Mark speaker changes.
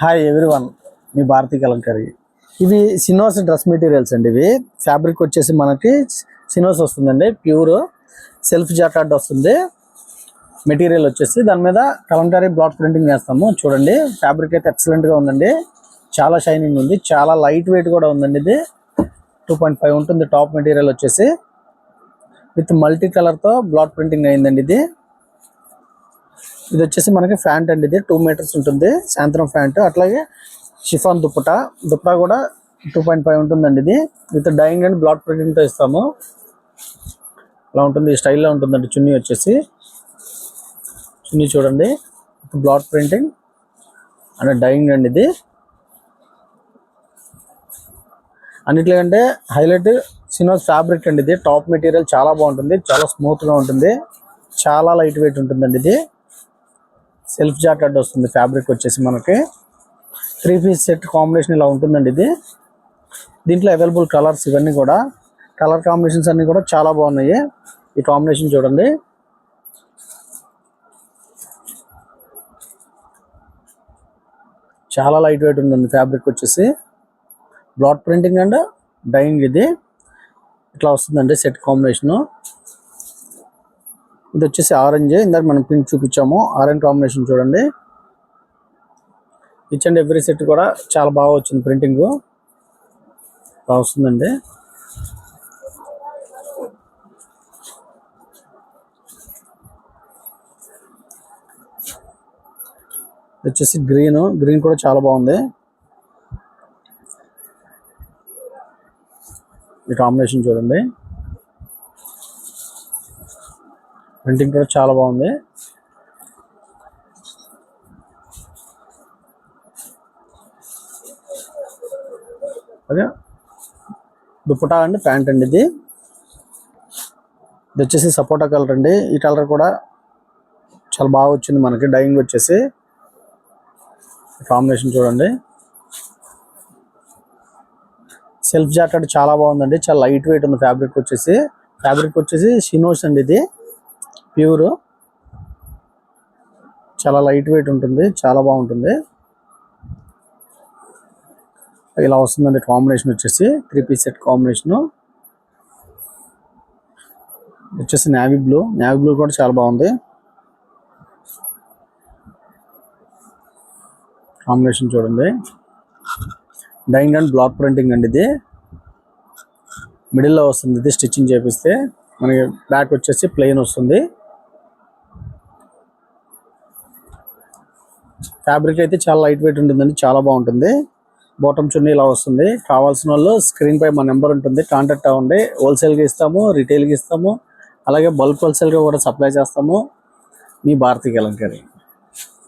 Speaker 1: Hi everyone, మీ భారతీ కలంకారీ. ఇవి సినోస్ dress materials అండి. ఇవి ఫ్యాబ్రిక్ వచ్చేసి మనకి సినోస్ వస్తుందండి, ప్యూర్ సెల్ఫ్ జాకార్డ్ వస్తుంది. మెటీరియల్ వచ్చేసి దాని మీద కలంకారీ బ్లాక్ ప్రింటింగ్ చేస్తాము. చూడండి, ఫ్యాబ్రిక్ అయితే ఎక్సలెంట్గా ఉందండి, చాలా షైనింగ్ ఉంది, చాలా లైట్ వెయిట్ కూడా ఉందండి. ఇది 2.5 ఉంటుంది టాప్ మెటీరియల్ వచ్చేసి, విత్ మల్టీ కలర్తో బ్లాక్ ప్రింటింగ్ అయిందండి. ఇది వచ్చేసి మనకి ఫ్యాంట్ అండి. ఇది 2 మీటర్స్ ఉంటుంది, సాయంత్రం ఫ్యాంట్. అట్లాగే షిఫాన్ దుప్పటా కూడా 2.5 ఉంటుందండి. ఇది విత్ డైయింగ్ అండ్ బ్లాక్ ప్రింటింగ్తో ఇస్తాము. అలా ఉంటుంది, ఈ స్టైల్లో ఉంటుందండి. చున్నీ వచ్చేసి చున్నీ చూడండి, with block printing and dyeing అండి. ఇది అన్నిటికంటే హైలైట్ సినోస్ ఫ్యాబ్రిక్ అండి. ఇది టాప్ మెటీరియల్ చాలా బాగుంటుంది, చాలా స్మూత్గా ఉంటుంది, చాలా లైట్ వెయిట్ ఉంటుందండి. ఇది సెల్ఫ్ జాకెట్ వస్తుంది. ఫ్యాబ్రిక్ వచ్చేసి మనకి 3 పీస్ సెట్ కాంబినేషన్ ఇలా ఉంటుందండి. ఇది దీంట్లో అవైలబుల్ కలర్స్ ఇవన్నీ కూడా, కలర్ కాంబినేషన్స్ అన్నీ కూడా చాలా బాగున్నాయి. ఈ కాంబినేషన్ చూడండి, చాలా లైట్ వెయిట్ ఉంటుంది ఫ్యాబ్రిక్ వచ్చేసి. బ్లాక్ ప్రింటింగ్ అండ్ డైయింగ్ ఇది ఇట్లా వస్తుందండి సెట్ కాంబినేషను. ఇది వచ్చేసి ఆరెంజ్, ఇందాక మనం పింక్ చూపించాము, ఆరెంజ్ కాంబినేషన్ చూడండి. ఈచ్ అండ్ ఎవ్రీ సెట్ కూడా చాలా బాగా వచ్చింది, ప్రింటింగ్ బాగా వస్తుందండి. ఇది వచ్చేసి గ్రీన్ కూడా చాలా బాగుంది. ఈ కాంబినేషన్ చూడండి, ప్రింటింగ్ కూడా చాలా బాగుంది. అదే దుప్పటా అండి, ప్యాంట్ అండి. ఇది వచ్చేసి సపోటా కలర్ అండి. ఈ కలర్ కూడా చాలా బాగా వచ్చింది మనకి, డైయింగ్ వచ్చేసి. కాంబినేషన్ చూడండి, సెల్ఫ్ జాకెట్ చాలా బాగుందండి, చాలా లైట్ వెయిట్ ఉంది. ఫ్యాబ్రిక్ వచ్చేసి షినోస్ అండి. ఇది ప్యూర్, చాలా లైట్ వెయిట్ ఉంటుంది, చాలా బాగుంటుంది. ఇలా వస్తుందండి కాంబినేషన్ వచ్చేసి 3 పీస్ సెట్ కాంబినేషను. వచ్చేసి నేవీ బ్లూ కూడా చాలా బాగుంది కాంబినేషన్ చూడండి. డైయింగ్ అండ్ బ్లాక్ ప్రింటింగ్ అండి. ఇది మిడిల్లో వస్తుంది, ఇది స్టిచ్చింగ్ చేపిస్తే. మనకి బ్యాక్ వచ్చేసి ప్లెయిన్ వస్తుంది. ఫ్యాబ్రిక్ అయితే చాలా లైట్ వెయిట్ ఉంటుందండి, చాలా బాగుంటుంది. బాటమ్ చున్నీ ఇలా వస్తుంది. కావాల్సిన వాళ్ళు స్క్రీన్ పై మా నెంబర్ ఉంటుంది, కాంటాక్ట్ అవ్వండి. హోల్సేల్గా ఇస్తాము, రిటైల్గా ఇస్తాము, అలాగే బల్క్ హోల్సేల్గా కూడా సప్లై చేస్తాము. మీ భారతీ కలంకారీ.